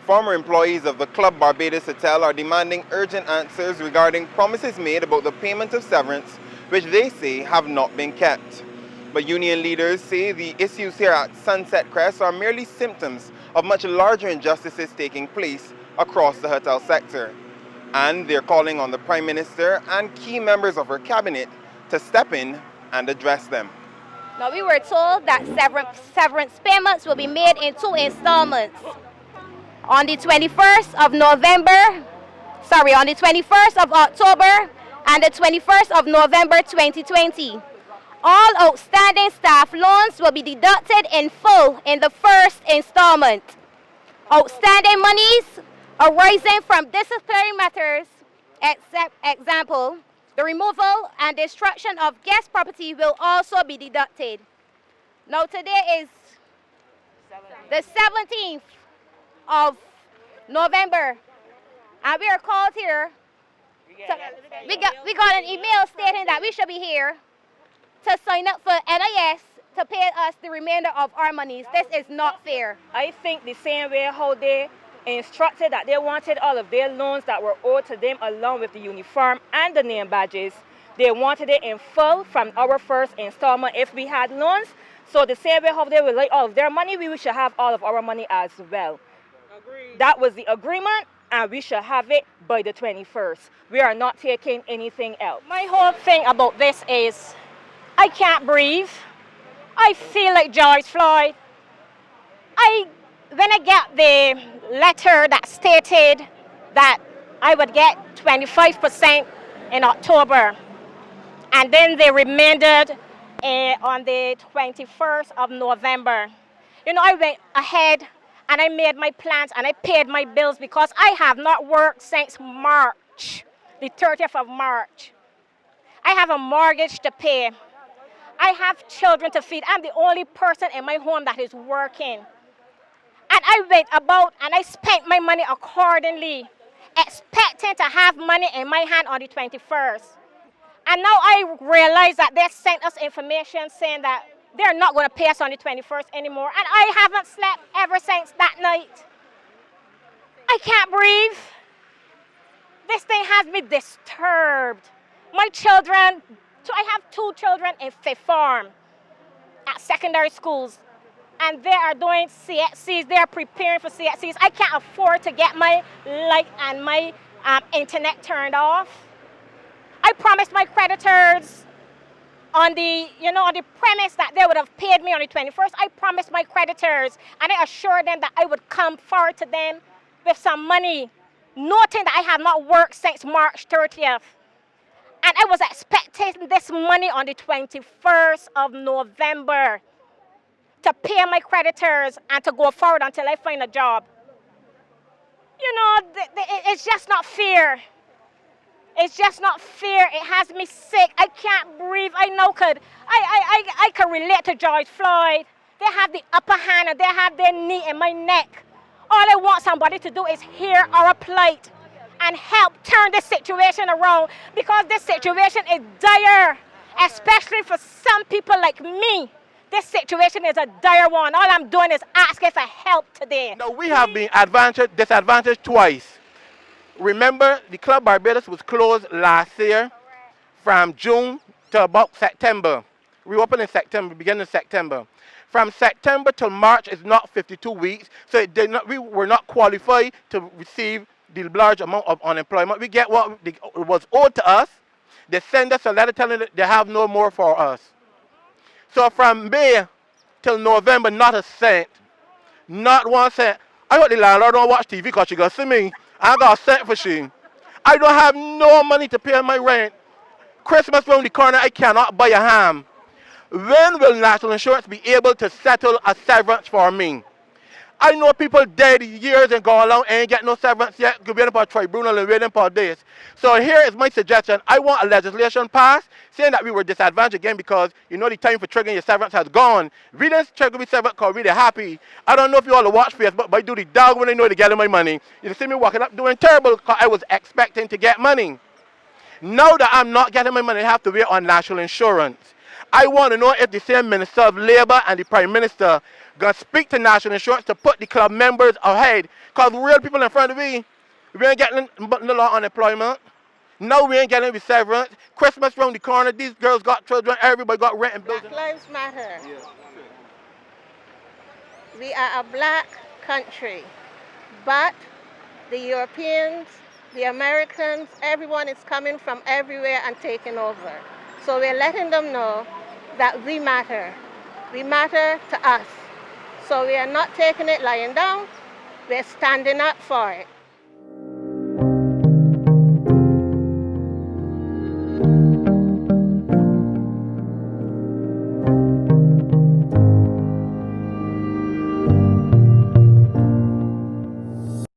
Former employees of the Club Barbados Hotel are demanding urgent answers regarding promises made about the payment of severance, which they say have not been kept. But union leaders say the issues here at Sunset Crest are merely symptoms of much larger injustices taking place across the hotel sector. And they're calling on the Prime Minister and key members of her cabinet to step in and address them. Now, we were told that severance payments will be made in 2 installments. On the 21st of October and the 21st of November 2020. All outstanding staff loans will be deducted in full in the first installment. Outstanding monies arising from disciplinary matters, example, the removal and destruction of guest property will also be deducted. Now today is the 17th of November, and we are called here. We got an email stating that we should be here to sign up for NIS to pay us the remainder of our monies. This is not fair. I think the same way how they instructed that they wanted all of their loans that were owed to them along with the uniform and the name badges, they wanted it in full from our first installment if we had loans. So the same way how they would like all of their money, we should have all of our money as well. Agreed. That was the agreement, and we should have it by the 21st. We are not taking anything else. My whole thing about this is I can't breathe. I feel like George Floyd. When I got the letter that stated that I would get 25% in October, and then they remanded on the 21st of November. You know, I went ahead and I made my plans and I paid my bills because I have not worked since March, the 30th of March. I have a mortgage to pay. I have children to feed. I'm the only person in my home that is working. And I went about and I spent my money accordingly, expecting to have money in my hand on the 21st. And now I realize that they sent us information saying that they're not going to pay us on the 21st anymore. And I haven't slept ever since that night. I can't breathe. This thing has me disturbed. My children, I have 2 children in 5th form at secondary schools. And they are doing CXCs. They are preparing for CXCs. I can't afford to get my light and my internet turned off. I promised my creditors on the premise that they would have paid me on the 21st. I promised my creditors and I assured them that I would come forward to them with some money, noting that I have not worked since March 30th. And I was expecting this money on the 21st of November to pay my creditors and to go forward until I find a job. You know, it's just not fair. It's just not fair. It has me sick. I can't breathe. I could relate to George Floyd. They have the upper hand and they have their knee in my neck. All I want somebody to do is hear our plight and help turn this situation around, because this situation is dire, especially for some people like me. This situation is a dire one. All I'm doing is asking for help today. No, we have been disadvantaged twice. Remember, the Club Barbados was closed last year from June to about September. We opened in September, beginning of September. From September till March is not 52 weeks, so we were not qualified to receive the large amount of unemployment. We get what was owed to us. They send us a letter telling us they have no more for us. So from May till November, not a cent. Not 1 cent. I hope the landlord don't watch TV because she going to see me. I got a cent for she. I don't have no money to pay my rent. Christmas around the corner, I cannot buy a ham. When will National Insurance be able to settle a severance for me? I know people dead years and go along and ain't get no severance yet, waiting for a tribunal and waiting for this. So here is my suggestion. I want a legislation passed saying that we were disadvantaged again because, you know, the time for triggering your severance has gone. We didn't trigger my severance because we're really happy. I don't know if you all watch Facebook, but I do the dog when I know they get my money. You see me walking up doing terrible because I was expecting to get money. Now that I'm not getting my money, I have to wait on National Insurance. I want to know if the same Minister of Labour and the Prime Minister going to speak to National Insurance to put the club members ahead. Because real people in front of me, we ain't getting no law unemployment. No, we ain't getting with severance. Christmas around the corner, these girls got children, everybody got rent and bills. Black Lives Matter. We are a black country, but the Europeans, the Americans, everyone is coming from everywhere and taking over. So we're letting them know that we matter. We matter to us. So we are not taking it lying down, we're standing up for it.